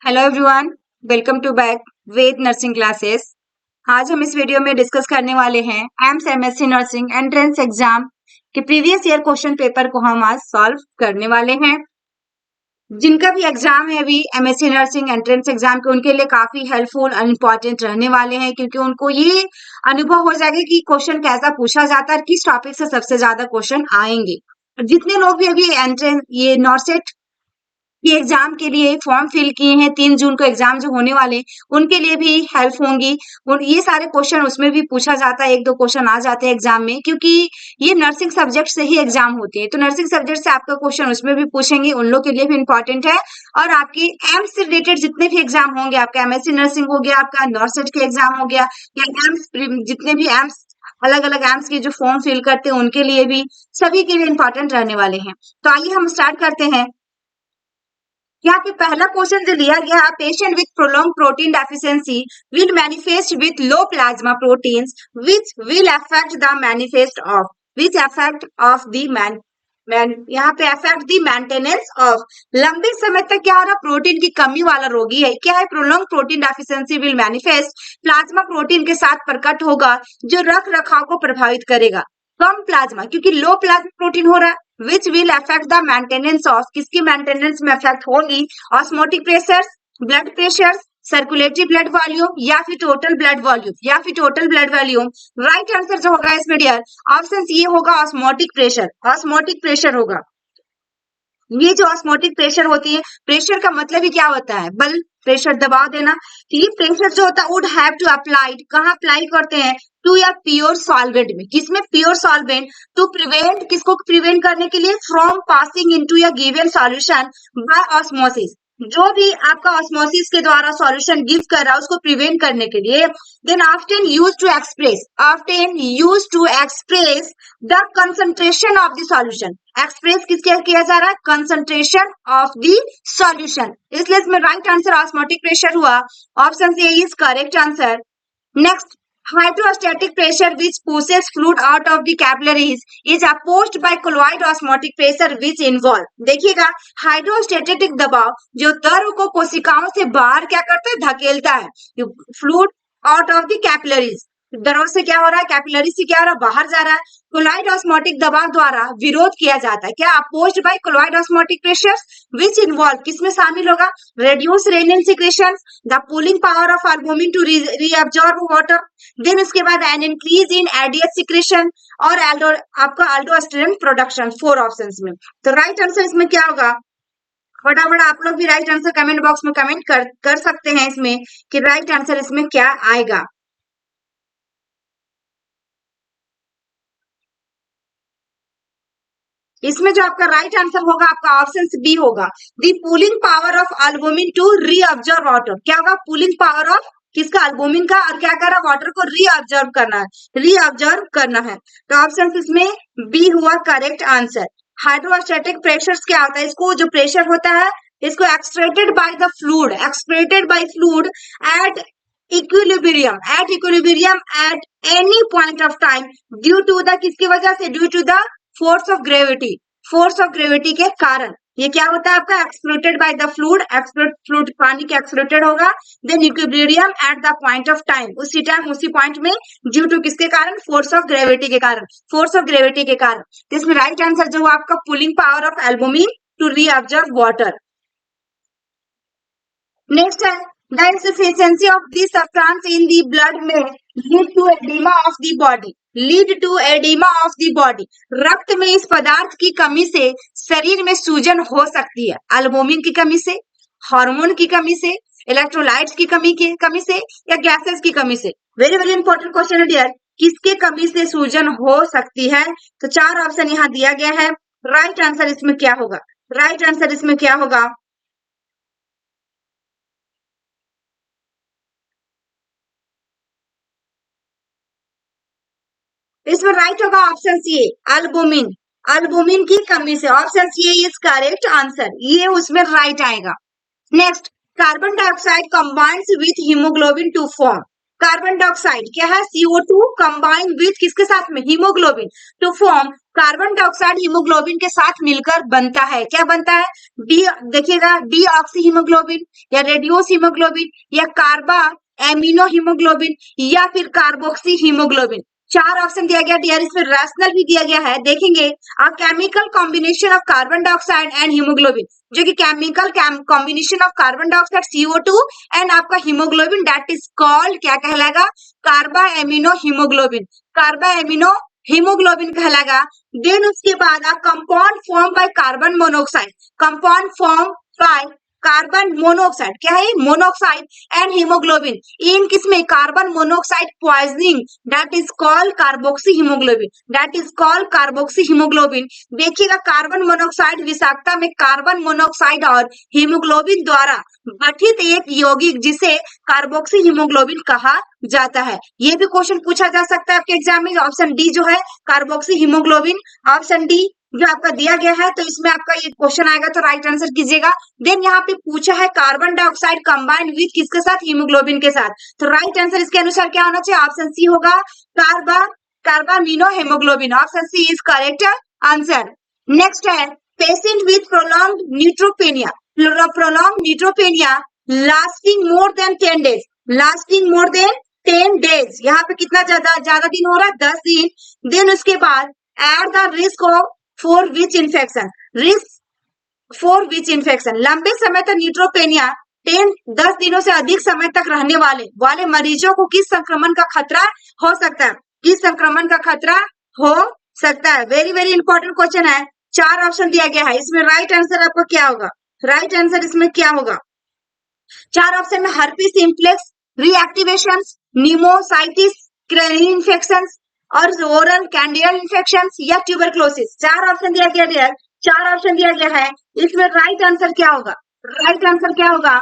Hello everyone, welcome to back Ved nursing classes. आज हम इस वीडियो में डिस्कस करने वाले हैं AIIMS MSc nursing entrance exam के प्रीवियस ईयर क्वेश्चन पेपर को हम आज सॉल्व करने वाले हैं। जिनका भी एग्जाम है अभी एमएससी नर्सिंग एंट्रेंस एग्जाम के, उनके लिए काफी हेल्पफुल और इम्पोर्टेंट रहने वाले हैं, क्योंकि उनको ये अनुभव हो जाएगा कि क्वेश्चन कैसा पूछा जाता है और किस टॉपिक से सबसे ज्यादा क्वेश्चन आएंगे। जितने लोग भी अभी एंट्रेंस ये नॉर्सेट ये एग्जाम के लिए फॉर्म फिल किए हैं, 3 जून को एग्जाम जो होने वाले उनके लिए भी हेल्प होंगी। और ये सारे क्वेश्चन उसमें भी पूछा जाता है, 1-2 क्वेश्चन आ जाते हैं एग्जाम में, क्योंकि ये नर्सिंग सब्जेक्ट से ही एग्जाम होती है, तो नर्सिंग सब्जेक्ट से आपका क्वेश्चन उसमें भी पूछेंगे, उन लोग के लिए भी इंपॉर्टेंट है। और आपके एम्स से रिलेटेड जितने भी एग्जाम होंगे, आपका एमएससी नर्सिंग हो गया, आपका नॉर्सेट के एग्जाम हो गया, या एम्स जितने भी एम्स अलग अलग एम्स के जो फॉर्म फिल करते हैं उनके लिए भी, सभी के लिए इंपॉर्टेंट रहने वाले हैं। तो आइए हम स्टार्ट करते हैं। यहाँ पे पहला क्वेश्चन जो लिया गया है, patient with prolong protein deficiency will manifest with low plasma proteins which will affect the manifest of which affect of the यहाँ पे अफेक्ट द मेंटेनेंस ऑफ। लंबे समय तक क्या हो रहा, प्रोटीन की कमी वाला रोगी है, क्या है, prolong protein deficiency will manifest, plasma protein के साथ प्रकट होगा, जो रख रखाव को प्रभावित करेगा। कम प्लाज्मा, क्योंकि लो प्लाज्मा प्रोटीन हो रहा है, which will affect the maintenance of, किसकी मेंटेनेंस में अफेक्ट होगी, osmotic pressure, blood pressure, circulatory blood volume, या फिर टोटल ब्लड वॉल्यूम, या फिर total blood volume. Right answer जो होगा इसमें डियर ऑप्शन ये होगा, ऑस्मोटिक प्रेशर, ऑस्मोटिक प्रेशर होगा। ये जो ऑस्मोटिक प्रेशर होती है, प्रेशर का मतलब ही क्या होता है, बल, प्रेशर दबाव देना। ये प्रेशर जो होता है वुड हैव टू अप्लाइड, कहाँ अप्लाई करते हैं, टू या प्योर सॉल्वेंट में, किसमें, प्योर सॉल्वेंट, टू प्रिवेंट, किसको प्रिवेंट करने के लिए, फ्रॉम पासिंग इनटू या गिवन सॉल्यूशन बाय ऑस्मोसिस, जो भी आपका ऑस्मोसिस के द्वारा सॉल्यूशन गिव कर रहा है उसको प्रिवेंट करने के लिए। Then often use to express, often use to express the concentration of the solution, express किसके किया जा रहा है, कंसंट्रेशन ऑफ द सॉल्यूशन, इसलिए इसमें राइट आंसर ऑस्मोटिक प्रेशर हुआ, option A is correct answer. Next, hydrostatic pressure which pushes fluid out of the capillaries is opposed by colloid osmotic pressure which involve, देखिएगा hydrostatic दबाव जो द्रव को कोशिकाओं से बाहर क्या करता है, धकेलता है, fluid out of the capillaries, द्रव से क्या हो रहा है, कैपिलरी से क्या हो रहा है, बाहर जा रहा है, कोलॉइड ऑस्मोटिक दबाव द्वारा विरोध किया जाता है, क्या, opposed by colloid osmotic pressure which involve, किसमें शामिल होगा, reduce renin secretion, the pulling power of albumin to reabsorb water, then उसके बाद an increase in ADH secretion और आपका अल्डोस्टेरोन प्रोडक्शन, 4 ऑप्शंस में। तो राइट आंसर इसमें क्या होगा, फटाफट आप लोग भी राइट आंसर कमेंट बॉक्स में कमेंट कर सकते हैं इसमें कि राइट आंसर इसमें क्या आएगा। इसमें जो आपका राइट आंसर होगा आपका ऑप्शन बी होगा, the pulling power of albumin to reabsorb water, क्या होगा, पुलिंग पावर ऑफ किसका, एल्बुमिन का, और क्या कर रहा है, वाटर को रीअब्जॉर्ब करना है, रीअब्जॉर्ब करना है। तो ऑप्शन इसमें बी हुआ करेक्ट आंसर। हाइड्रोस्टैटिक प्रेशर क्या होता है, इसको जो प्रेशर होता है इसको exerted by the fluid, exerted by fluid at equilibrium, at equilibrium at any point of time due to the, किसकी वजह से, due to the force of gravity, force of gravity के कारण ये क्या होता है आपका, exploited by the fluid, fluid पानी के एक्सप्लोटेड होगा, then equilibrium at the point of time, उसी टाइम उसी पॉइंट में, ड्यू टू किसके कारण, फोर्स ऑफ ग्रेविटी के कारण, फोर्स ऑफ ग्रेविटी के कारण। तो इसमें राइट आंसर जो हुआ आपका pulling power of albumin to reabsorb water. Next है, the insufficiency of this substance in the blood may lead to edema of the body, lead to oedema of the body, रक्त में इस पदार्थ की कमी से शरीर में सूजन हो सकती है, एल्बुमिन की कमी से, हार्मोन की कमी से, इलेक्ट्रोलाइट्स की कमी से, या गैसेस की कमी से। वेरी वेरी इंपॉर्टेंट क्वेश्चन है डियर, किसके कमी से सूजन हो सकती है, तो 4 ऑप्शन यहाँ दिया गया है, राइट आंसर इसमें क्या होगा, राइट आंसर इसमें क्या होगा, इसमें राइट होगा ऑप्शन सी, एल्बुमिन, एल्बुमिन की कमी से, option C is correct answer, ये उसमें राइट आएगा। Next, carbon dioxide combines with haemoglobin to form, carbon dioxide क्या है, CO2 कंबाइन विथ किसके साथ में, haemoglobin, to form carbon dioxide haemoglobin के साथ मिलकर बनता है, क्या बनता है, डी, देखिएगा डीऑक्सी हीमोग्लोबिन या रेडियोस हीमोग्लोबिन या कार्बा एमिनो हीमोग्लोबिन या फिर कार्बोक्सी हीमोग्लोबिन। 4 ऑप्शन दिया गया डियर, इसमें रैशनल भी दिया गया है, देखेंगे a chemical combination of carbon dioxide and haemoglobin, जो कि chemical combination of carbon dioxide CO2 and आपका हीमोग्लोबिन, दैट इज कॉल्ड क्या कहलाएगा, कार्बा एमिनो हीमोग्लोबिन, कार्बा एमिनो हीमोग्लोबिन कहलाएगा। देन उसके बाद a compound form by carbon monoxide, compound form by carbon monoxide, क्या है, मोनोऑक्साइड एंड हीमोग्लोबिन इन किसमें, carbon monoxide poisoning, that is called carboxy haemoglobin, that is called carboxy haemoglobin. देखिएगा carbon monoxide विषाक्तता में carbon monoxide और haemoglobin द्वारा गठित एक यौगिक जिसे कार्बोक्सी हीमोग्लोबिन कहा जाता है। ये भी क्वेश्चन पूछा जा सकता है आपके एग्जाम में, ऑप्शन डी जो है कार्बोक्सी हीमोग्लोबिन, ऑप्शन डी जो आपका दिया गया है, तो इसमें आपका ये क्वेश्चन आएगा तो राइट आंसर कीजिएगा। देन यहाँ पे पूछा है कार्बन डाइऑक्साइड कंबाइन विथ किसके साथ, हीमोग्लोबिन के साथ, तो राइट आंसर इसके अनुसार क्या होना चाहिए, ऑप्शन सी होगा, carbamino haemoglobin, option C is correct answer. Next है patient with prolonged neutropenia, prolonged neutropenia lasting more than 10 days, lasting more than 10 days, यहाँ पे कितना ज्यादा दिन हो रहा है, 10 दिन। देन उसके बाद at the risk of for which infection, risk for which infection, लंबे समय तक न्यूट्रोपेनिया 10 दिनों से अधिक समय तक रहने वाले मरीजों को किस संक्रमण का खतरा हो सकता है, किस संक्रमण का खतरा हो सकता है, वेरी वेरी इंपॉर्टेंट क्वेश्चन है। 4 ऑप्शन दिया गया है, इसमें राइट आंसर आपको क्या होगा, राइट आंसर इसमें क्या होगा, 4 ऑप्शन में हर्पीस सिम्प्लेक्स, रीएक्टिवेशन, निमोसाइटिस, क्रेनी इन्फेक्शन और ओरल कैंडिडल इन्फेक्शन या ट्यूबरक्लोसिस। 4 ऑप्शन दिया गया है, 4 ऑप्शन दिया गया है, इसमें राइट आंसर क्या होगा, राइट आंसर क्या होगा,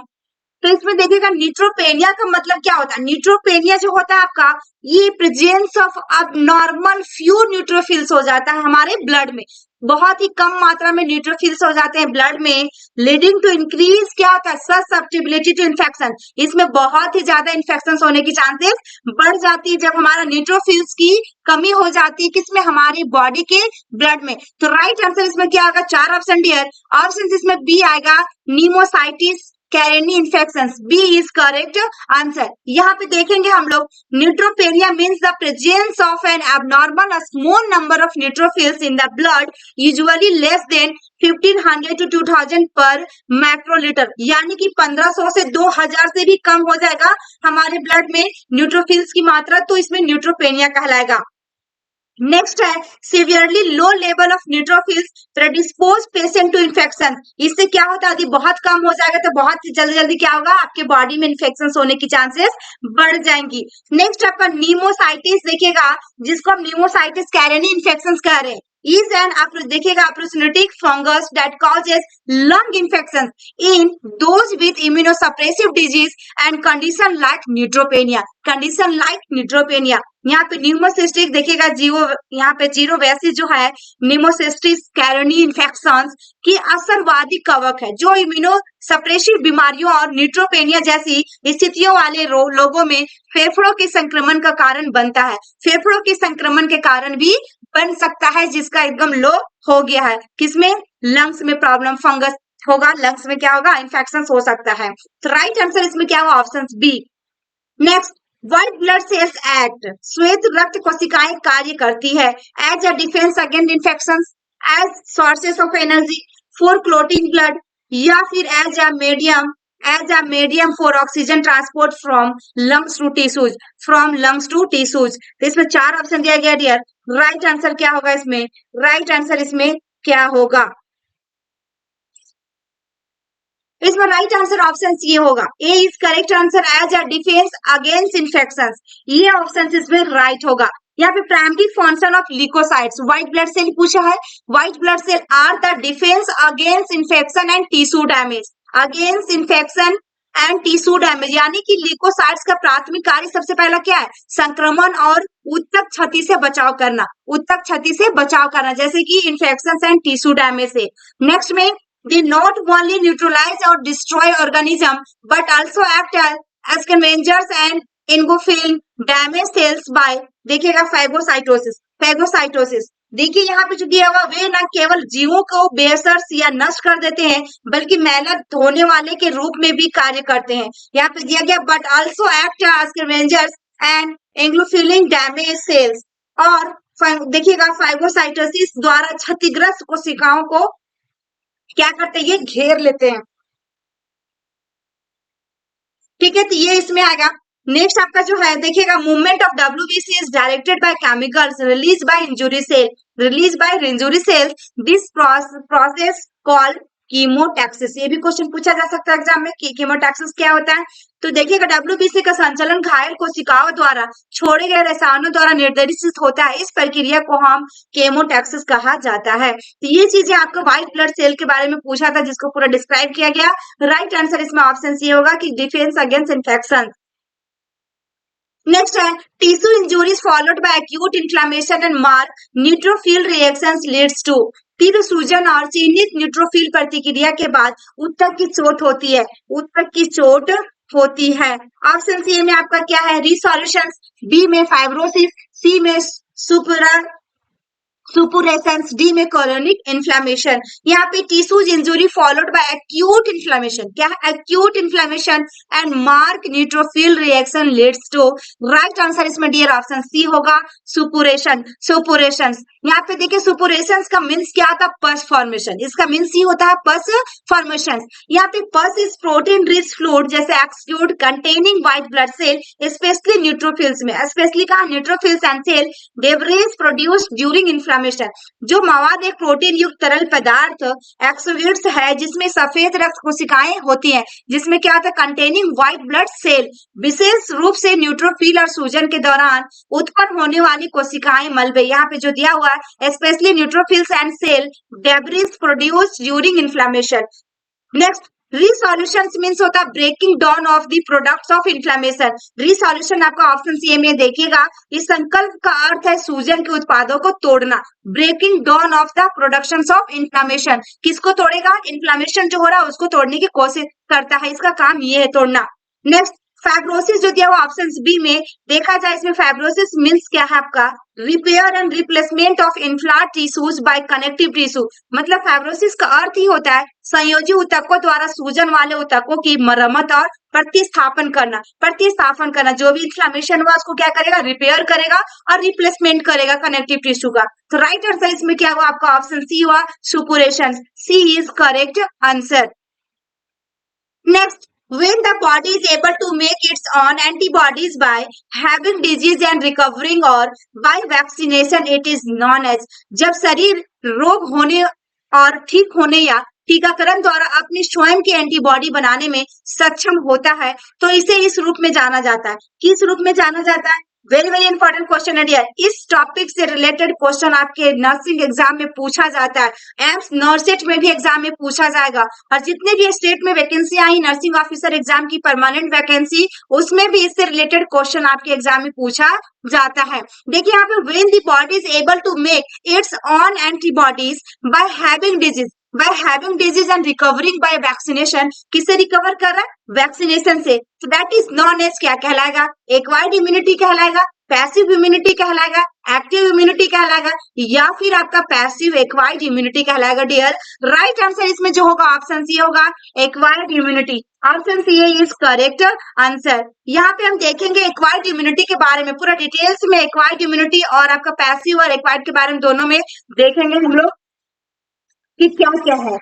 तो इसमें देखिएगा न्यूट्रोपेनिया का मतलब क्या होता है, न्यूट्रोपेनिया जो होता है आपका, ये presence of abnormal few neutrophils हो जाता है हमारे ब्लड में, बहुत ही कम मात्रा में न्यूट्रोफिल्स हो जाते हैं ब्लड में, लीडिंग टू इंक्रीज क्या होता है, ससेप्टिबिलिटी टू इन्फेक्शन, इसमें बहुत ही ज्यादा इन्फेक्शन होने की चांसेस बढ़ जाती है जब हमारा न्यूट्रोफिल्स की कमी हो जाती है, किसमें, हमारी बॉडी के ब्लड में। तो राइट आंसर इसमें क्या होगा, 4 ऑप्शन डियर, ऑप्शन इसमें बी आएगा, pneumocystis carinii infection, B is correct answer. यहाँ पे देखेंगे हम लोग, neutropenia means the presence of an abnormal small number of neutrophils in the blood, usually less than 1500 to 2000 पर मैक्रोलीटर, यानी कि 1500 से 2000 से भी कम हो जाएगा हमारे ब्लड में न्यूट्रोफिल्स की मात्रा, तो इसमें न्यूट्रोपेनिया कहलाएगा। नेक्स्ट है severely low level of neutrophils predispose patient to infection, इससे क्या होता है, यदि बहुत कम हो जाएगा तो बहुत जल्दी क्या होगा, आपके बॉडी में इन्फेक्शन होने की चांसेस बढ़ जाएंगी। नेक्स्ट आपका नीमोसाइटिस देखिएगा, जिसको हम नीमोसाइटिस कैरेनी इन्फेक्शन कह रहे हैं, is an देखिएगा opportunistic fungus that causes lung infections in those with immunosuppressive disease and condition like neutropenia, condition like neutropenia। यहाँ पे न्यूमोसिस्टिक देखिएगा, यहाँ पे जीरोवेसिस जो है न्यूमोसिस्टिस कैरेनी इन्फेक्शन की असरवादी कवक है, जो इम्यूनो सप्रेसिव बीमारियों और न्यूट्रोपेनिया जैसी स्थितियों वाले लोगों में फेफड़ों के संक्रमण का कारण बनता है, फेफड़ों के संक्रमण के कारण भी बन सकता है, जिसका एकदम लो हो गया है, किसमें, लंग्स में प्रॉब्लम, फंगस होगा, लंग्स में क्या होगा, इन्फेक्शन हो सकता है। तो राइट आंसर इसमें क्या होगा, option B. Next, white blood cells act, श्वेत रक्त कोशिकाएं कार्य करती है as a defence against infection, as sources of energy for clotting blood, या फिर as a medium for oxygen transport from lungs to tissues, from lungs to tissues. तो इसमें 4 ऑप्शन दिया गया डियर, राइट आंसर क्या होगा इसमें, राइट आंसर इसमें क्या होगा, इसमें राइट आंसर ऑप्शन सी होगा, A is correct answer, as a defence against infection, ये ऑप्शन इसमें राइट होगा। यहाँ पे primary function of leukocytes, white blood cell पूछा है, white blood cell are the defence against infection and tissue damage, against infection and tissue damage, यानी कि leukocytes का प्राथमिक कार्य सबसे पहला क्या है, संक्रमण और उत्तक क्षति से बचाव करना, उत्तक क्षति से बचाव करना, जैसे कि इन्फेक्शन एंड टिश्यू डैमेज से। नेक्स्ट में they not only neutralize or destroy organism but also act as scavengers and engulfing, damage cells by देखिएगा फैगोसाइटोसिस। देखिए यहाँ पे जो दिया हुआ वे ना केवल जीवों को बेअसर या नष्ट कर देते हैं बल्कि मेहनत होने वाले के रूप में भी कार्य करते हैं। यहाँ पे दिया गया but also act as scavengers and engulfing damage cells. और देखिएगा फाइगोसाइटोसिस द्वारा क्षतिग्रस्त कोशिकाओं को क्या करते हैं, ये घेर लेते हैं। ठीक है, तो ये इसमें आएगा। नेक्स्ट आपका जो है देखिएगा movement of WBC is directed by chemicals release by injury cell this process called chemotaxis. ये भी क्वेश्चन पूछा जा सकता है एग्जाम में कि कीमोटैक्सिस क्या होता है। तो देखिएगा WBC का संचालन घायल कोशिकाओं द्वारा छोड़े गए रसायनों द्वारा निर्देशित होता है। इस प्रक्रिया को हम कीमोटैक्सिस कहा जाता है। तो ये चीजें आपको व्हाइट ब्लड सेल के बारे में पूछा था जिसको पूरा डिस्क्राइब किया गया। राइट आंसर इसमें ऑप्शन सी होगा कि डिफेंस अगेंस्ट इन्फेक्शन। नेक्स्ट है tissue injuries followed by acute inflammation and mark neutrophil reactions leads to. तीव्र सूजन और चिन्हित न्यूट्रोफिल प्रतिक्रिया के बाद ऊतक की चोट होती है। ऑप्शन सी में आपका क्या है, रिसोल्यूशन, बी में फाइब्रोसिस, सी में सुपुरेशंस, डी में कॉलोनिक इन्फ्लेमेशन। यहाँ पे tissues injury followed by acute inflammation, क्या है acute inflammation and mark neutrophil reaction leads to. Right answer इसमें डियर ऑप्शन सी होगा सुपुरेशंस। यहाँ पे देखिए सुपुरेशंस का मीन्स क्या होता है, पस फॉर्मेशन। इसका मीन्स ही होता है पस फॉर्मेशन। यहाँ पे पस इज प्रोटीन रिच फ्लूइड जैसे exudate containing white blood cell specially neutrophils में, स्पेशली कहा neutrophils and cell debris produced during inflammation. जो मवाद एक प्रोटीन युक्त तरल पदार्थ एक्सोविट्स है जिसमें सफेद रक्त कोशिकाएं होती हैं, जिसमें क्या होता है कंटेनिंग व्हाइट ब्लड सेल। विशेष रूप से न्यूट्रोफिल और सूजन के दौरान उत्पन्न होने वाली कोशिकाएं मलबे। यहाँ पे जो दिया हुआ है specially neutrophils and cell debris produced during inflammation. Next resolution means होता है breaking down of the products of inflammation. Resolution आपका ऑप्शन सी में देखिएगा, इस संकल्प का अर्थ है सूजन के उत्पादों को तोड़ना। Breaking down of the productions of inflammation, किसको तोड़ेगा, इन्फ्लेमेशन जो हो रहा है उसको तोड़ने की कोशिश करता है, इसका काम ये है तोड़ना। नेक्स्ट फाइब्रोसिस जो दिया हुआ ऑप्शन बी में देखा जाए, इसमें फाइब्रोसिस मीन्स क्या है आपका repair and replacement of inflamed tissues by connective tissue. मतलब फाइब्रोसिस का अर्थ ही होता है संयोजी ऊतकों द्वारा सूजन वाले ऊतकों की मरम्मत और प्रतिस्थापन करना। जो भी इन्फ्लेमेशन हुआ उसको क्या करेगा, रिपेयर करेगा और रिप्लेसमेंट करेगा कनेक्टिव टिश्यू का। तो राइट आंसर इसमें क्या हुआ आपका ऑप्शन सी हुआ suppuration. C is correct answer. Next when the body is able to make its own antibodies by having disease and recovering or by vaccination it is known as। जब शरीर रोग होने और ठीक होने या टीकाकरण द्वारा अपनी स्वयं की एंटीबॉडी बनाने में सक्षम होता है तो इसे इस रूप में जाना जाता है। किस रूप में जाना जाता है, वेरी वेरी इंपॉर्टेंट क्वेश्चन है डियर। इस टॉपिक से रिलेटेड क्वेश्चन आपके नर्सिंग एग्जाम में पूछा जाता है, एम्स नर्सेट में भी एग्जाम में पूछा जाएगा, और जितने भी स्टेट में वैकेंसी आई नर्सिंग ऑफिसर एग्जाम की परमानेंट वैकेंसी, उसमें भी इससे रिलेटेड क्वेश्चन आपके एग्जाम में पूछा जाता है। देखिए यहाँ पे when the body is able to make its own antibodies by having disease and recovering by vaccination, किससे रिकवर कर रहा है, वैक्सीनेशन से। तो दैट इज नॉन एज क्या कहलाएगा, एक्वायर्ड इम्यूनिटी कहलाएगा, पैसिव इम्यूनिटी कहलाएगा, एक्टिव इम्यूनिटी कहलाएगा, या फिर आपका पैसिव एक्वायर्ड इम्यूनिटी कहलाएगा डियर। राइट आंसर इसमें जो होगा ऑप्शन सी होगा acquired immunity. Option C is correct answer. यहाँ पे हम देखेंगे एक्वायर्ड इम्यूनिटी के बारे में पूरा डिटेल्स में, एक्वायर्ड इम्यूनिटी और आपका पैसिव और एक्वायर्ड के बारे में दोनों में देखेंगे हम लोग कि क्या क्या होगा।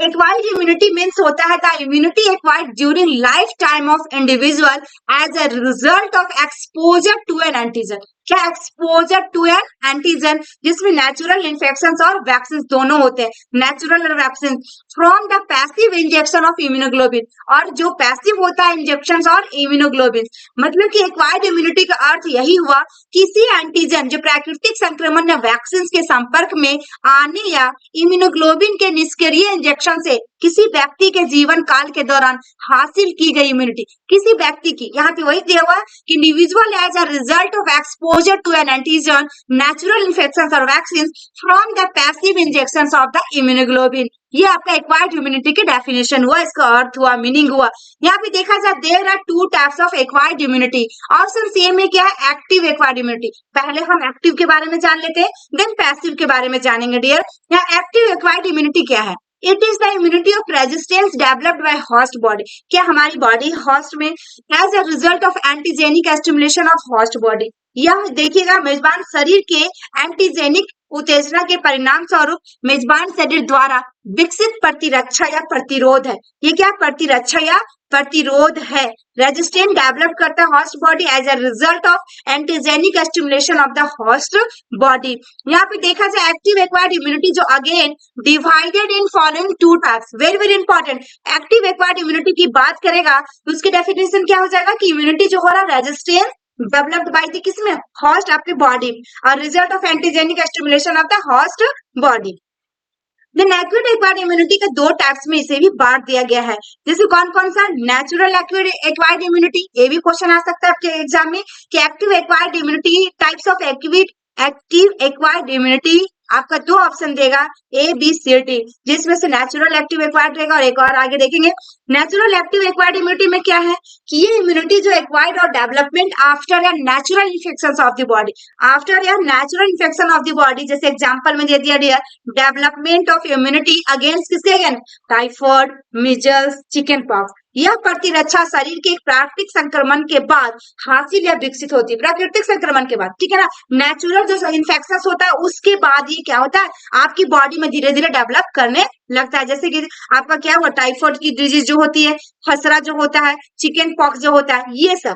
एक्वायर्ड इम्यूनिटी मीन्स होता है the immunity acquired during life time of individual as a result of exposure to an antigen. क्या, एक्सपोजर टू एन एंटीजन, जिसमें नेचुरल इन्फेक्शन और वैक्सीन दोनों होते हैं, नेचुरल और vaccine from the passive injection of immunoglobin, और जो passive होता है इंजेक्शन और इम्यूनोग्लोबिन। मतलब कि एक्वायर्ड इम्यूनिटी का अर्थ यही हुआ किसी एंटीजन जो प्राकृतिक संक्रमण या वैक्सीन के संपर्क में आने या इम्यूनोग्लोबिन के निष्क्रिय इंजेक्शन से किसी व्यक्ति के जीवन काल के दौरान हासिल की गई इम्यूनिटी, किसी व्यक्ति की, यहाँ पे वही दिया हुआ है कि individual as a result of exposure to an antigen natural infection और vaccine from the passive injection of the immunoglobulin. ये आपका एक्वायर्ड इम्यूनिटी की डेफिनेशन हुआ, इसका अर्थ हुआ, मीनिंग हुआ। यहाँ पे देखा जाए there are two types of acquired immunity. Option C में क्या है, एक्टिव एक्वायर्ड इम्यूनिटी। पहले हम एक्टिव के बारे में जान लेते हैं, देन पैसिव के बारे में जानेंगे डियर। यहाँ एक्टिव एक्वायर्ड इम्यूनिटी क्या है? It is the immunity of resistance developed by host body. क्या हमारी बॉडी होस्ट में as a result of antigenic stimulation of host body, यह देखिएगा मेजबान शरीर के एंटीजेनिक उत्तेजना के परिणाम स्वरूप मेजबान शरीर द्वारा विकसित प्रतिरक्षा या प्रतिरोध है। ये क्या प्रतिरक्षा या प्रतिरोध है? रेजिस्टेंस डेवलप करता है host body as a result of antigenic stimulation of the host body. यहाँ पे देखा जाए एक्टिव एक्वायर्ड इम्यूनिटी जो again divided in following two types, very very important. Active acquired immunity की बात करेगा तो उसकी डेफिनेशन क्या हो जाएगा कि इम्यूनिटी जो हो रहा है रेजिस्टेंस डेवलप्ड बाय द किसमें, होस्ट आपके बॉडी, और result of antigenic stimulation of the host body. Then acute acquired immunity के दो टाइप्स में इसे भी बांट दिया गया है, जैसे कौन कौन सा, नेचुरल एक्वायर्ड इम्यूनिटी, ये भी क्वेश्चन आ सकता है आपके एग्जाम में कि active acquired immunity, types of active acquired immunity आपका दो ऑप्शन देगा ए बी सी डी, जिसमें से नेचुरल एक्टिव एक्वायर्ड रहेगा और एक और आगे देखेंगे। नेचुरल एक्टिव एक्वायर्ड इम्यूनिटी में क्या है कि ये इम्यूनिटी जो एक्वायर्ड और development after a natural infection of the body, after a natural infection of the body, जैसे एग्जांपल में दे दिया गया डेवलपमेंट ऑफ इम्यूनिटी अगेंस्ट किसके, against typhoid, measles, chickenpox. यह प्रतिरक्षा शरीर के प्राकृतिक संक्रमण के बाद हासिल या विकसित होती है, प्राकृतिक संक्रमण के बाद, ठीक है ना। नेचुरल जो इन्फेक्शन होता है उसके बाद ये क्या होता है आपकी बॉडी में धीरे धीरे डेवलप करने लगता है, जैसे कि आपका क्या हुआ टाइफॉइड की डिजीज जो होती है, खसरा जो होता है, चिकन पॉक्स जो होता है, ये सब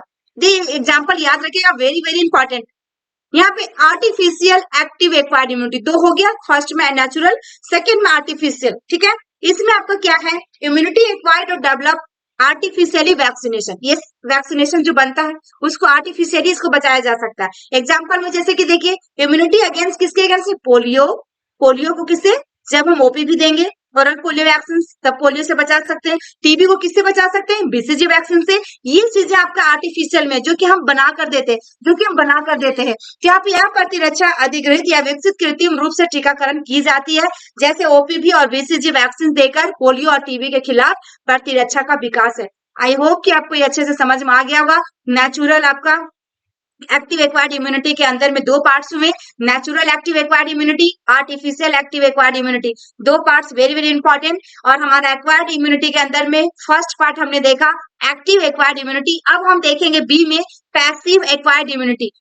एग्जाम्पल याद रखिएगा, वेरी वेरी इंपॉर्टेंट। यहाँ पे आर्टिफिशियल एक्टिव एक्वायर्ड इम्यूनिटी दो हो गया, फर्स्ट में नेचुरल, सेकेंड में आर्टिफिशियल, ठीक है। इसमें आपका क्या है, इम्यूनिटी एक्वायर्ड और डेवलप आर्टिफिशियली वैक्सीनेशन, ये वैक्सीनेशन जो बनता है उसको आर्टिफिशियली इसको बचाया जा सकता है। एग्जांपल में जैसे कि देखिए इम्यूनिटी अगेंस्ट किसके अगेंस्ट, पोलियो, पोलियो को किससे, जब हम ओपीवी देंगे और पोलियो वैक्सीन तब पोलियो से बचा सकते हैं। टीबी को किससे बचा सकते हैं, बीसीजी वैक्सीन से। ये चीजें आपका आर्टिफिशियल में जो कि हम बना कर देते हैं, क्या आप यह प्रतिरक्षा अधिग्रहित या विकसित कृत्रिम रूप से टीकाकरण की जाती है, जैसे ओपीवी और बीसीजी वैक्सीन देकर पोलियो और टीबी के खिलाफ प्रतिरक्षा का विकास है। आई होप कि आपको ये अच्छे से समझ में आ गया होगा। नेचुरल आपका एक्टिव एक्वायर्ड इम्यूनिटी के अंदर में दो पार्ट्स हुए, natural active acquired immunity, artificial active acquired immunity, दो पार्ट्स वेरी वेरी इंपॉर्टेंट। और हमारा एक्वायर्ड इम्यूनिटी के अंदर में फर्स्ट पार्ट हमने देखा एक्टिव एक्वायर्ड इम्यूनिटी। अब हम देखेंगे बी में पैसिव एक्वायर्ड इम्यूनिटी।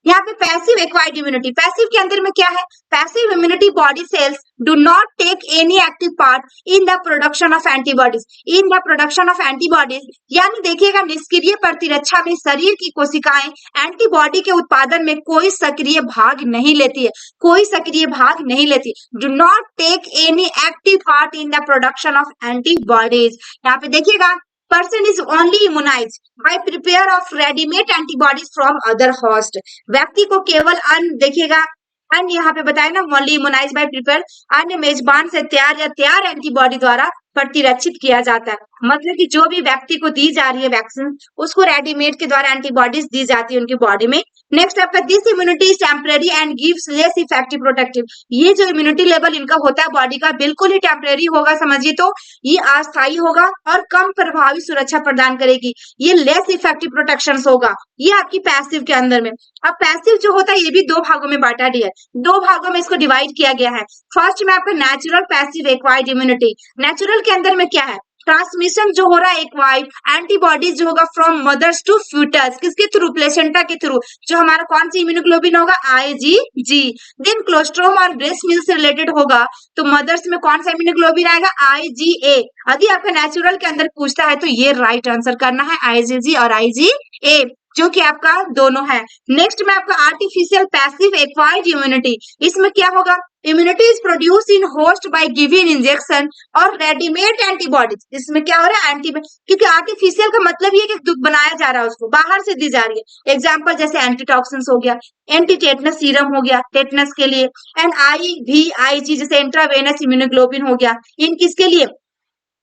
यहाँ पे पैसिव एक्वायर्ड इम्यूनिटी, पैसिव के अंदर में क्या है, passive immunity body cells do not take any active part in the production of antibodies, in the production of antibodies, यानी देखिएगा निष्क्रिय प्रतिरक्षा में शरीर की कोशिकाएं एंटीबॉडी के उत्पादन में कोई सक्रिय भाग नहीं लेती है, कोई सक्रिय भाग नहीं लेती, do not take any active part in the production of antibodies. यहाँ पे देखिएगा person is only immunized by prepare of ready-made antibodies from other host। व्यक्ति को केवल अन्य देखिएगा, अन्य यहाँ पे बताया ना only immunized by prepare, अन्य मेजबान से तैयार या तैयार एंटीबॉडी द्वारा प्रतिरक्षित किया जाता है। मतलब कि जो भी व्यक्ति को दी जा रही है वैक्सीन उसको रेडीमेड के द्वारा एंटीबॉडीज दी जाती है उनकी बॉडी में। नेक्स्ट आपका this immunity is temporary and gives less effective protective. ये जो इम्यूनिटी लेवल इनका होता है बॉडी का बिल्कुल ही टेम्परेरी होगा, समझिए तो ये अस्थायी होगा और कम प्रभावी सुरक्षा प्रदान करेगी, ये लेस इफेक्टिव प्रोटेक्शन होगा, ये आपकी पैसिव के अंदर में। अब पैसिव जो होता है ये भी दो भागों में बांटा गया है, दो भागों में इसको डिवाइड किया गया है। फर्स्ट में आपका natural passive acquired immunity. Natural के अंदर में क्या है, ट्रांसमिशन जो हो रहा है एक्वायर्ड एंटीबॉडीज जो होगा फ्रॉम मदर्स टू फ्यूटस, किसके थ्रू, प्लेसेंटा के थ्रू, जो हमारा कौन सी इम्यूनोग्लोबिन होगा, IgG। देन क्लोस्ट्रोम और ब्रेस्ट मिल्क से रिलेटेड होगा तो मदर्स में कौन सा इम्यूनोग्लोबिन आएगा, IgA। यदि आपका नेचुरल के अंदर पूछता है तो ये राइट आंसर करना है IgG और IgA। जो कि आपका दोनों है। नेक्स्ट में आपका आर्टिफिशियल पैसिव एक्वायर्ड इम्यूनिटी, इसमें क्या होगा, immunity is produce in host by giving injection और रेडीमेड एंटीबॉडीज, इसमें क्या हो रहा है, एंटी, क्योंकि आर्टिफिशियल का मतलब ये कि बनाया जा रहा है, उसको बाहर से दी जा रही है। एग्जाम्पल जैसे एंटीटॉक्सिन्स हो गया, एंटी टेटनस सीरम हो गया टेटनस के लिए, एंड IVIG जैसे इंट्रावेनस इम्यूनोग्लोबिन हो गया, इन किसके लिए,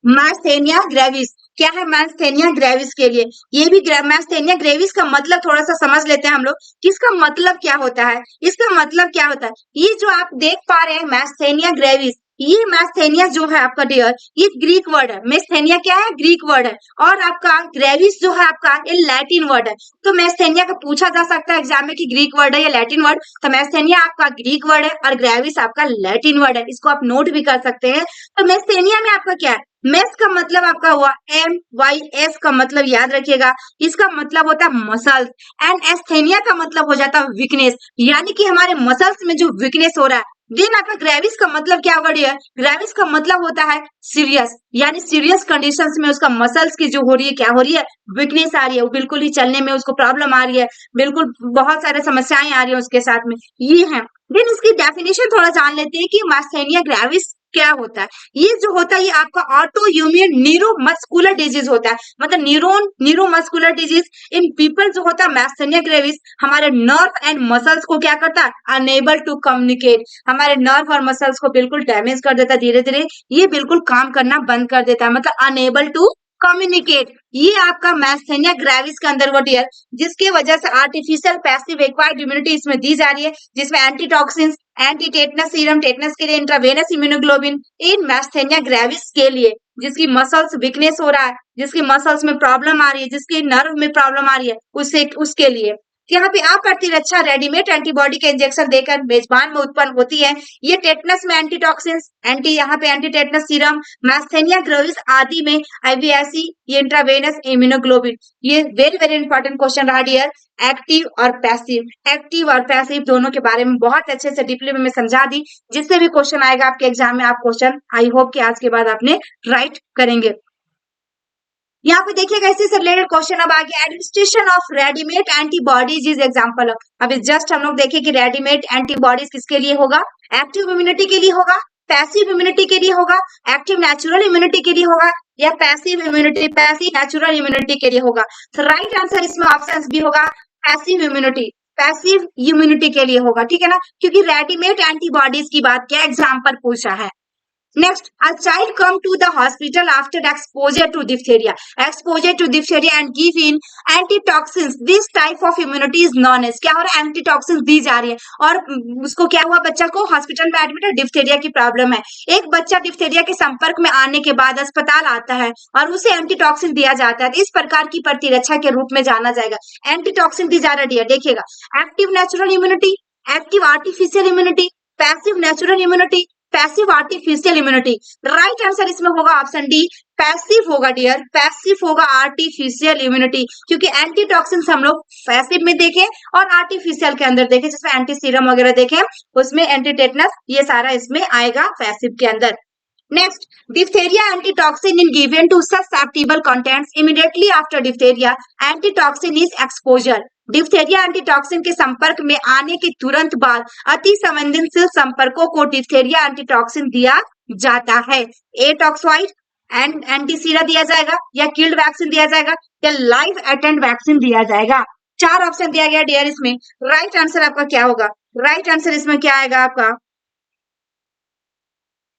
मैस्थेनिया ग्रेविस। क्या है, मैस्थेनिया ग्रेविस के लिए। ये भी मैस्थेनिया ग्रेविस का मतलब थोड़ा सा समझ लेते हैं हम लोग कि इसका मतलब क्या होता है। इसका मतलब क्या होता है, ये जो आप देख पा रहे हैं मैस्थेनिया ग्रेविस, ये मैस्थेनिया जो है आपका डियर, ये ग्रीक वर्ड है। मैस्थेनिया क्या है, ग्रीक वर्ड है, और आपका ग्रेविस जो है आपका ये लैटिन वर्ड है। तो मैस्थेनिया का पूछा जा सकता है एग्जाम में कि ग्रीक वर्ड है या लैटिन वर्ड, तो मैस्थेनिया आपका ग्रीक वर्ड है और ग्रेविस आपका लैटिन वर्ड है, इसको आप नोट भी कर सकते हैं। तो मैस्थेनिया में आपका क्या है, मेस का मतलब आपका हुआ MYS का मतलब याद रखिएगा, इसका मतलब होता है मसल्स, एंड एस्थेनिया का मतलब हो जाता है वीकनेस, यानी कि हमारे मसल्स में जो वीकनेस हो रहा है। देन आपका ग्रेविस का मतलब क्या होगा डियर, ग्रेविस का मतलब होता है सीरियस, यानी सीरियस कंडीशंस में उसका मसल्स की जो हो रही है, क्या हो रही है, वीकनेस आ रही है, वो बिल्कुल ही चलने में उसको प्रॉब्लम आ रही है, बिल्कुल बहुत सारे समस्याएं आ रही है उसके साथ में, ये है। देन इसकी डेफिनेशन थोड़ा जान लेते हैं कि मास्थेनिया ग्रेविस क्या होता है। ये जो होता है ये आपका ऑटो इम्यून न्यूरोमस्कुलर डिजीज होता है, मतलब न्यूरोमस्कुलर डिजीज इन पीपल जो होता है मैस्थेनिया ग्रेविस, हमारे नर्व एंड मसल्स को क्या करता है, अनेबल टू कम्युनिकेट, हमारे नर्व और मसल्स को बिल्कुल डैमेज कर देता है, धीरे धीरे ये बिल्कुल काम करना बंद कर देता है, मतलब अनेबल टू कम्युनिकेट। ये आपका मैस्थेनिया ग्रेविस के अंदर वर्ड है, जिसकी वजह से आर्टिफिशियल पैसिव एक्वायर्ड इम्यूनिटी इसमें दी जा रही है, जिसमें antitoxins, anti tetanus serum tetanus के लिए, इंट्रावेनस इम्यूनोग्लोबिन इन मैस्थेनिया ग्रेविस के लिए, जिसकी मसल्स वीकनेस हो रहा है, जिसकी मसल्स में प्रॉब्लम आ रही है, जिसकी नर्व में प्रॉब्लम आ रही है, उससे उसके लिए। यहाँ पे अप्रतिरक्षा रेडीमेड एंटीबॉडी के इंजेक्शन देकर मेजबान में उत्पन्न होती है। ये टेटनस में एंटीटॉक्सिन्स, यहाँ पे एंटी टेटनस सीरम, मैस्थेनिया ग्रेविस आदि में IVIC, ये इंट्रावेनस इम्यूनोग्लोबिन। ये वेरी वेरी इंपॉर्टेंट क्वेश्चन रहा डियर, एक्टिव और पैसिव दोनों के बारे में बहुत अच्छे से डीपली में समझा दी, जिससे भी क्वेश्चन आएगा आपके एग्जाम में, आप क्वेश्चन आई होप कि आज के बाद आपने राइट करेंगे। यहाँ पे देखिएगा इसी से रिलेटेड क्वेश्चन अब आगे, administration of readymade antibodies is example of. अभी जस्ट हम लोग देखें कि रेडीमेड एंटीबॉडीज किसके लिए होगा, एक्टिव इम्यूनिटी के लिए होगा, पैसिव इम्यूनिटी के लिए होगा, एक्टिव नेचुरल इम्यूनिटी के लिए होगा, या पैसिव नेचुरल इम्यूनिटी के लिए होगा। तो राइट आंसर इसमें ऑप्शन बी होगा, पैसिव इम्यूनिटी के लिए होगा, ठीक है ना, क्योंकि रेडीमेड एंटीबॉडीज की बात क्या एग्जाम्पल पूछा है। Next, a child come to the hospital after exposure to diphtheria and give in antitoxins. This type of immunity is known as, क्या हो रहा है, एंटीटॉक्सिन दी जा रही है, और उसको क्या हुआ, बच्चा को हॉस्पिटल में एडमिट है, डिप्थेरिया की प्रॉब्लम है। एक बच्चा डिप्थेरिया के संपर्क में आने के बाद अस्पताल आता है और उसे एंटीटॉक्सिन दिया जाता है, इस प्रकार की प्रतिरक्षा के रूप में जाना जाएगा। एंटीटॉक्सिन दी जा रही है, देखिएगा, active natural immunity, active artificial immunity, passive natural immunity, passive artificial immunity. Right answer इसमें होगा ऑप्शन डी, पैसिव होगा डियर, पैसिव होगा आर्टिफिशियल इम्यूनिटी, क्योंकि एंटीटॉक्सिन्स हम लोग पैसिव में देखें और आर्टिफिशियल के अंदर देखें, जिसमें एंटी सीरम वगैरह देखें, उसमें एंटी टेटनस, ये सारा इसमें आएगा पैसिव के अंदर। Next, diphtheria antitoxin is given to susceptible contents immediately after diphtheria. Antitoxin is exposure. Diphtheria antitoxin के संपर्क में आने के तुरंत बाद अति संवेदनशील संपर्कों को डिप्थेरिया एंटीटॉक्सिन दिया जाता है। एटॉक्साइड एंड एंटीसीरा दिया जाएगा, या किल्ड वैक्सीन दिया जाएगा, या लाइव एटेंड वैक्सीन दिया जाएगा। 4 ऑप्शन दिया गया डियर इसमें। राइट आंसर आपका क्या होगा, राइट आंसर इसमें क्या आएगा आपका,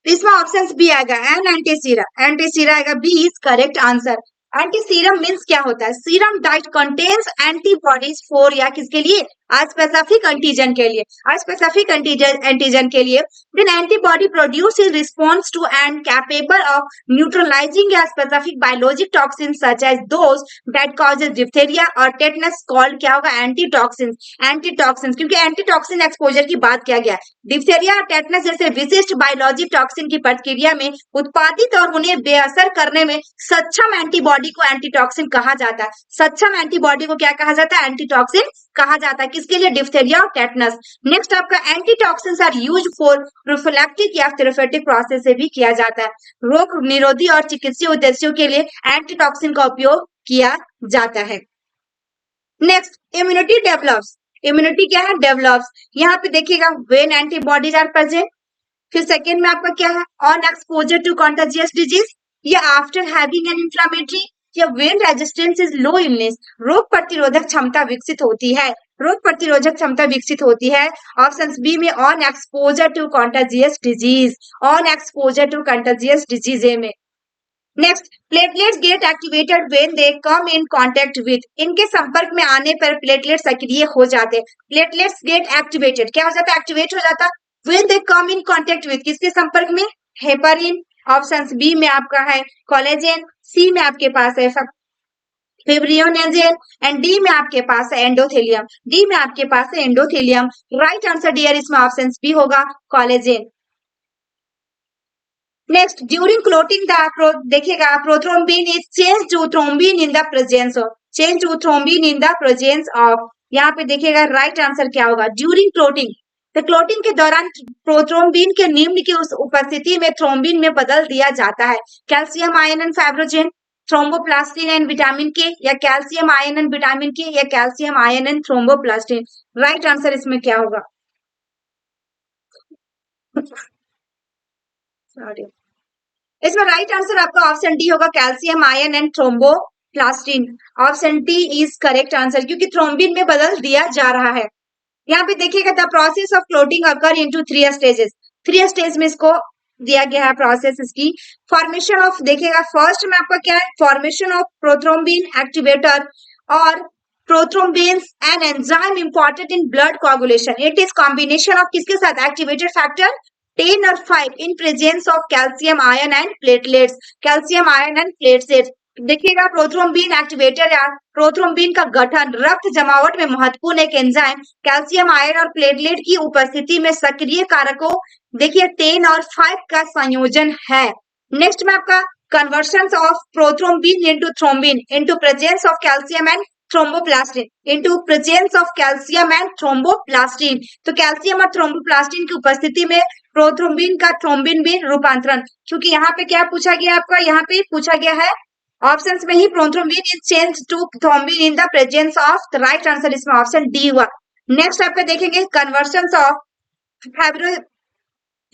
इसमें ऑप्शन बी आएगा, एन एंटीसीरा आएगा, B is correct answer. Antiserum means क्या होता है, serum that contains antibodies for, या किसके लिए, स्पेसिफिक एंटीजन के लिए, स्पेसिफिक एंटीजन के लिए। Then antibody produce in response to and capable of neutralising a specific biologic toxin such as those that causes diphtheria और टेटनस, कॉल्ड क्या होगा, एंटीटॉक्सिन, क्योंकि एंटीटॉक्सिन एक्सपोजर की बात किया गया। डिप्थेरिया और टेटनस जैसे विशिष्ट बायोलॉजिक टॉक्सिन की प्रतिक्रिया में उत्पादित और उन्हें बेअसर करने में सक्षम एंटीबॉडी को एंटीटॉक्सिन कहा जाता है। सक्षम एंटीबॉडी को क्या कहा जाता है, एंटीटॉक्सिन कहा जाता है, किसके लिए, डिप्थेरिया और टेटनस। नेक्स्ट आपका antitoxins are used for prophylactic या थेरेप्यूटिक प्रोसेस से भी किया जाता है। रोग निरोधी और चिकित्सीय उद्देश्यों के लिए एंटीटॉक्सिन का उपयोग किया जाता है। नेक्स्ट इम्यूनिटी डेवलप्स, इम्यूनिटी क्या है, डेवलप्स। यहाँ पे देखिएगा व्हेन एंटीबॉडीज आर प्रेजेंट। फिर सेकेंड में आपका क्या है, on exposure to contagious disease, या आफ्टर हैविंग एन इन्फ्लेमेटरी, या when resistance is low illness, रोग प्रतिरोधक क्षमता विकसित होती है, रोग प्रतिरोधक क्षमता विकसित होती है। ऑप्शन बी में on exposure to contagious disease, on exposure to contagious disease A में। Next platelets get activated when they come in contact with, इनके संपर्क में आने पर प्लेटलेट सक्रिय हो जाते हैं। प्लेटलेट्स गेट एक्टिवेटेड क्या हो जाता है, एक्टिवेट हो जाता है when they come in contact with, किसके संपर्क में, हेपारिन। ऑप्शन बी में आपका है कोलेजन, सी में आपके पास है फिब्रियोनेजेन एंड डी में आपके पास है एंडोथेलियम, डी में आपके पास है एंडोथेलियम। राइट आंसर डियर इसमें ऑप्शन बी होगा collagen. Next during clotting the देखिएगा prothrombin is change to thrombin in the presence of, change to thrombin in the presence of. यहाँ पे देखिएगा राइट आंसर क्या होगा, ड्यूरिंग क्लोटिंग, तो clotting के दौरान प्रोथ्रोम्बिन के निम्न की उस उपस्थिति में थ्रोम्बिन में बदल दिया जाता है, calcium ion and फाइब्रोजेन, thromboplastin and vitamin के, या कैल्शियम आयन एंड विटामिन के, या calcium ion and thromboplastin. Right answer इसमें क्या होगा, सॉरी इसमें राइट आंसर आपका ऑप्शन डी होगा, calcium ion and thromboplastin. Option D is correct answer, क्योंकि थ्रोम्बिन में बदल दिया जा रहा है। यहाँ पे देखिएगा the process of clotting occur into 3 stages, 3 stage में इसको दिया गया है प्रोसेस इसकी। फॉर्मेशन ऑफ देखिएगा फर्स्ट में आपका क्या है, फॉर्मेशन ऑफ प्रोथ्रोम्बिन एक्टिवेटर और prothrombin an enzyme important in blood coagulation, it is combination of किसके साथ, एक्टिवेटेड फैक्टर 10 और 5 in presence of calcium ion and platelets, calcium ion and platelets. देखिएगा प्रोथ्रोम्बिन एक्टिवेटर या प्रोथ्रोम्बिन का गठन रक्त जमावट में महत्वपूर्ण एक एंजाइम कैल्शियम आयन और प्लेटलेट की उपस्थिति में सक्रिय कारकों देखिए 10 और 5 का संयोजन है। नेक्स्ट में आपका conversion of prothrombin into thrombin into presence of calcium and thromboplastin, into presence of calcium and thromboplastin, तो कैल्शियम और थ्रोम्बोप्लास्टिन की उपस्थिति में प्रोथ्रोम्बिन का थ्रोम्बिन में रूपांतरण। क्योंकि यहाँ पे क्या पूछा गया आपका, यहाँ पे पूछा गया है ऑप्शंस में ही prothrombin is change to thrombin in the presence of, the right answer इसमें ऑप्शन डी हुआ। नेक्स्ट आपका देखेंगे conversion of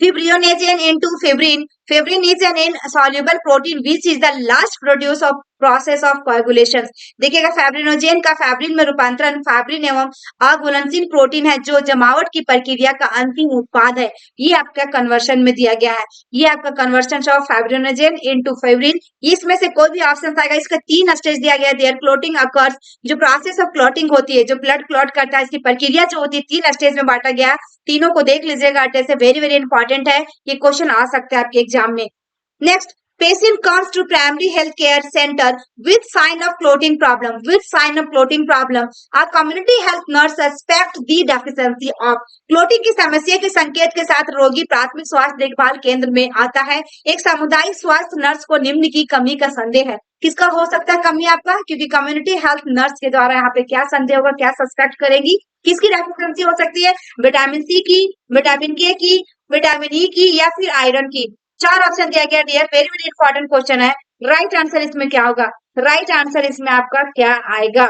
fibrinogen into fibrin, fibrin is an insoluble protein which is the last produce of process of coagulation। देखिएगा फैब्रिनोजेन का फैब्रिन में रूपांतरण फैब्रिन एवं अघुलनशील प्रोटीन है जो जमावट की प्रक्रिया का अंतिम उत्पाद है, ये आपका कन्वर्शन में दिया गया है, ये आपका कन्वर्शन ऑफ फैब्रिनोजेन इनटू फैब्रिन। इसमें से कोई भी ऑप्शन आएगा, इसका 3 स्टेज दिया गया है, देयर क्लोटिंग अकर्स, जो प्रोसेस ऑफ क्लोटिंग होती है, जो ब्लड क्लॉट करता है, इसकी प्रक्रिया जो होती है 3 स्टेज में बांटा गया, तीनों को देख लीजिएगा, जैसे वेरी वेरी इंपॉर्टेंट है, ये क्वेश्चन आ सकता है आपके एग्जाम में। Next patient comes to primary health care center with sign of clotting problem, with sign of clotting problem, a community health nurse suspect the deficiency of clotting की समस्या के संकेत के साथ रोगी प्राथमिक स्वास्थ्य देखभाल केंद्र में आता है, एक सामुदायिक स्वास्थ्य नर्स को निम्न की कमी का संदेह है। किसका हो सकता है कमी आपका, क्योंकि कम्युनिटी हेल्थ नर्स के द्वारा यहाँ पे क्या संदेह होगा, क्या सस्पेक्ट करेगी, किसकी डेफिशिएंसी हो सकती है, विटामिन सी की, विटामिन के की, विटामिन ई की, या फिर आयरन की। 4 ऑप्शन दिया गया dear, very very important question है। राइट आंसर इसमें क्या होगा, राइट आंसर इसमें आपका क्या आएगा,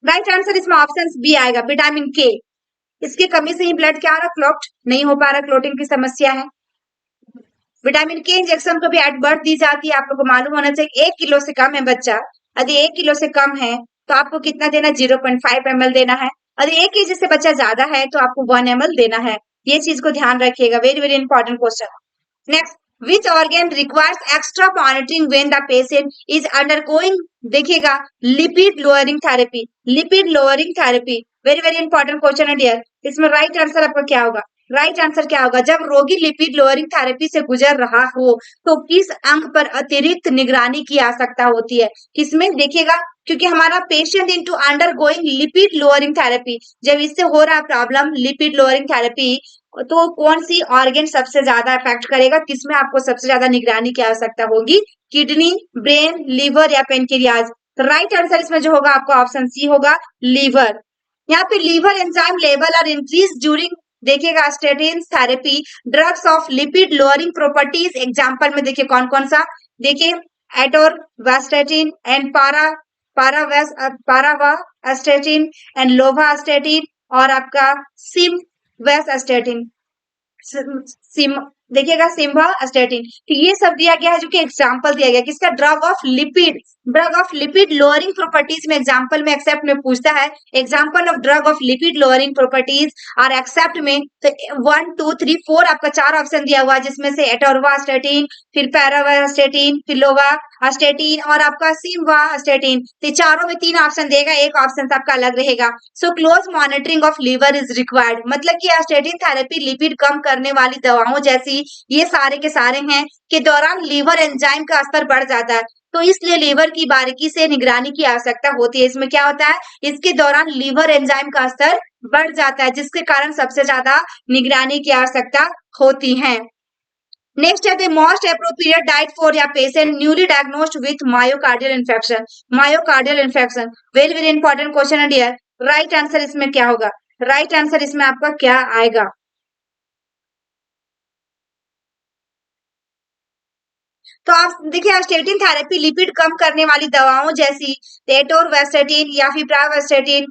राइट आंसर इसमें ऑप्शन बी आएगा, विटामिन के। इसकी कमी से ही ब्लड क्या आ रहा, क्लॉट नहीं हो पा रहा, क्लोटिंग की समस्या है। विटामिन के इंजेक्शन को भी एट बर्थ दी जाती है, आप लोग को मालूम होना चाहिए। 1 किलो से कम है बच्चा, यदि 1 किलो से कम है तो आपको कितना देना, 0.5 ml देना है। यदि 1 केजी से बच्चा ज्यादा है तो आपको 1 ml देना है, ये चीज को ध्यान रखिएगा, very very important question. Next which organ requires extra monitoring when the patient is undergoing, देखिएगा lipid lowering therapy, lipid lowering therapy, very very important question है डियर। इसमें राइट आंसर आपका क्या होगा, राइट आंसर क्या होगा, जब रोगी लिपिड लोअरिंग थेरेपी से गुजर रहा हो तो किस अंग पर अतिरिक्त निगरानी की आवश्यकता होती है, किसमें देखिएगा, क्योंकि हमारा patient into under going lipid lowering therapy, जब इससे हो रहा प्रॉब्लम लिपिड लोअरिंग थेरेपी, तो कौन सी ऑर्गन सबसे ज्यादा इफेक्ट करेगा, किसमें आपको सबसे ज्यादा निगरानी की आवश्यकता होगी, किडनी, ब्रेन, लीवर या पेनक्रियाज। तो राइट आंसर इसमें जो होगा आपका ऑप्शन सी होगा, लीवर। यहाँ पे लीवर एंजाइम लेवल और इंक्रीज ड्यूरिंग देखिएगा statin therapy, drugs of lipid lowering properties, example में देखिए कौन कौन सा, देखिए एटोरवास्टेटिन एंड पारावास्टेटिन एंड लोवास्टेटिन और आपका सिमवेस्टेटिन। देखिएगा सिम्वास्टेटिन, तो ये सब दिया गया है जो कि एग्जांपल दिया गया किसका, drug of lipid lowering properties में एग्जांपल में एक्सेप्ट में पूछता है example of drug of lipid lowering properties और एक्सेप्ट में, तो 1 2 3 4 आपका 4 ऑप्शन दिया हुआ है जिसमें से एटोरवास्टेटिन, फिर पैरावास्टेटिन, फिर लोवास्टेटिन और आपका सिम्वास्टेटिन, तो चारों में 3 ऑप्शन देगा, एक ऑप्शन आपका अलग रहेगा। So close monitoring of liver is required, मतलब कि स्टेटिन थेरेपी लिपिड कम करने वाली दवाओं जैसी ये सारे के सारे हैं के दौरान लीवर एंजाइम का स्तर बढ़ जाता है, तो इसलिए लीवर की बारीकी से निगरानी की आवश्यकता होती है। इसमें क्या होता है, इसके दौरान लीवर एंजाइम का स्तर बढ़ जाता है जिसके कारण सबसे ज्यादा निगरानी की आवश्यकता होती है। नेक्स्ट है the most appropriate diet for a patient newly diagnosed with myocardial infection. Myocardial infection very very important question है डियर। राइट आंसर इसमें क्या होगा, राइट आंसर इसमें आपका क्या आएगा, तो आप देखिए स्टेटिन थेरेपी लिपिड कम करने वाली दवाओं जैसी एटोरवास्टेटिन या फिर प्राइवास्टेटिन,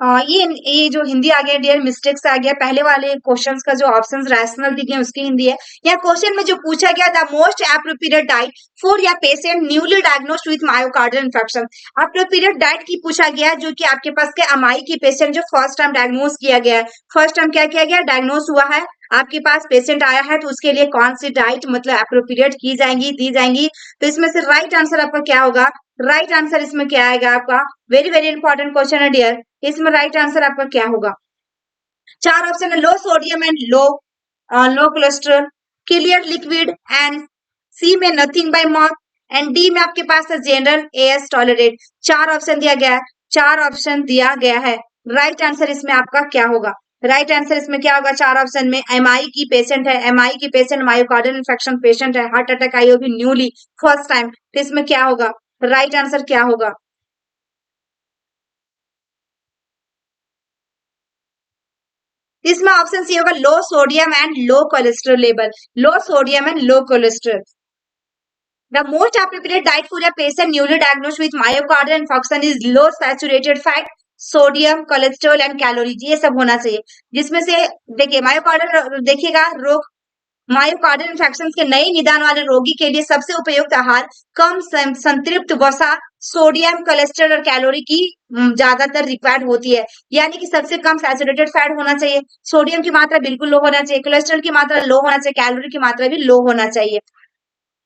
ये जो हिंदी आ गया डियर मिस्टेक्स आ गया, पहले वाले क्वेश्चंस का जो ऑप्शंस रैशनल दी गए उसकी हिंदी है। या क्वेश्चन में जो पूछा गया the most appropriate diet for a patient newly diagnosed with myocardial infection, appropriate diet की पूछा गया जो कि आपके पास के अमाई की पेशेंट जो फर्स्ट टाइम डायग्नोस किया गया है, फर्स्ट टाइम क्या किया गया, डायग्नोस हुआ है, आपके पास पेशेंट आया है तो उसके लिए कौन सी डाइट मतलब एप्रोप्रिएट की जाएंगी दी जाएंगी, तो इसमें से राइट आंसर आपका क्या होगा, राइट आंसर इसमें क्या आएगा आपका, वेरी वेरी इंपॉर्टेंट क्वेश्चन है डियर, इसमें राइट आंसर आपका क्या होगा, 4 ऑप्शन है low sodium and low cholesterol, clear liquid and C में nothing by mouth and D में आपके पास है जनरल एएस टॉलरेट। 4 ऑप्शन दिया गया है, 4 ऑप्शन दिया गया है, राइट आंसर इसमें आपका क्या होगा, राइट आंसर इसमें क्या होगा, 4 ऑप्शन में एमआई की पेशेंट है, एमआई की पेशेंट मायोकार्डियल इन्फेक्शन पेशेंट है, हार्ट अटैक आई होगी न्यूली फर्स्ट टाइम, तो इसमें क्या होगा, राइट आंसर क्या होगा, इसमें ऑप्शन सी होगा low sodium and low cholesterol level, low sodium and low cholesterol. The most appropriate diet for a patient newly diagnosed with myocardial infarction is low saturated fat, sodium, cholesterol and calories, ये सब होना चाहिए। जिसमें से देखिए myocardial देखिएगा रोग, myocardial infection के नए निदान वाले रोगी के लिए सबसे उपयुक्त आहार कम संतृप्त वसा, सोडियम, कोलेस्ट्रॉल और कैलोरी की ज्यादातर रिक्वायर्ड होती है, यानी कि सबसे कम सैचुरेटेड फैट होना चाहिए, सोडियम की मात्रा बिल्कुल लो होना चाहिए, कोलेस्ट्रॉल की मात्रा लो होना चाहिए, कैलोरी की मात्रा भी लो होना चाहिए।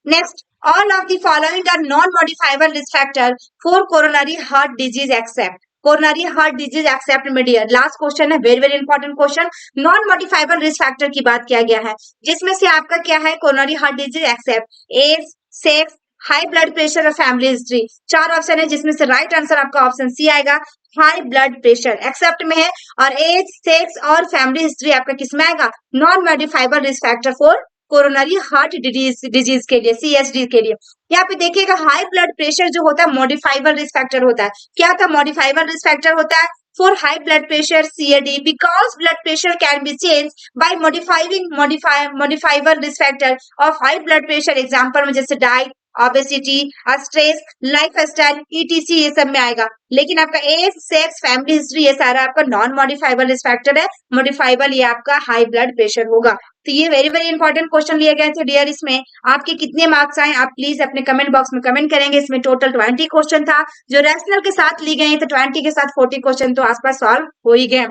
Next, all of the following are non-modifiable risk factor for coronary heart disease except coronary heart disease accept में डियर, लास्ट क्वेश्चन है very very important question, non modifiable risk factor की बात किया गया है जिसमें से आपका क्या है, coronary heart disease except age, sex, high blood pressure और फैमिली हिस्ट्री। 4 ऑप्शन है जिसमें से राइट आंसर आपका ऑप्शन सी आएगा, हाई ब्लड प्रेशर एक्सेप्ट में है, और एज, सेक्स और फैमिली हिस्ट्री आपका किसमें आएगा, non modifiable risk factor for coronary heart disease के लिए, सीएसडी के लिए। यहाँ पे देखिएगा हाई ब्लड प्रेशर जो होता है मॉडिफाइबल रिस्क फैक्टर होता है, क्या होता है, मॉडिफाइबल रिस्क फैक्टर होता है for high blood pressure CAD because blood pressure can be change bye modifiable risk factor of high blood pressure, example में जैसे diet, obesity, stress, lifestyle, etc ये सब में आएगा। लेकिन आपका एज, सेक्स, फैमिली हिस्ट्री ये सारा आपका नॉन मॉडिफाइबल रिस्क फैक्टर है, मॉडिफाइबल ये आपका हाई ब्लड प्रेशर होगा। तो ये वेरी वेरी इंपॉर्टेंट क्वेश्चन लिए गए थे डियर, इसमें आपके कितने मार्क्स आए आप प्लीज अपने कमेंट बॉक्स में कमेंट करेंगे। इसमें टोटल 20 क्वेश्चन था जो रैशनल के साथ ली गए, तो 20 के साथ 40 क्वेश्चन तो आसपास सॉल्व हो ही गए।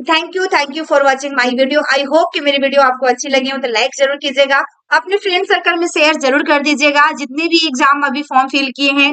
Thank you for watching my video. I hope कि मेरी वीडियो आपको अच्छी लगी हो तो लाइक जरूर कीजिएगा, अपने फ्रेंड सर्कल में शेयर जरूर कर दीजिएगा। जितने भी एग्जाम अभी फॉर्म फिल किए हैं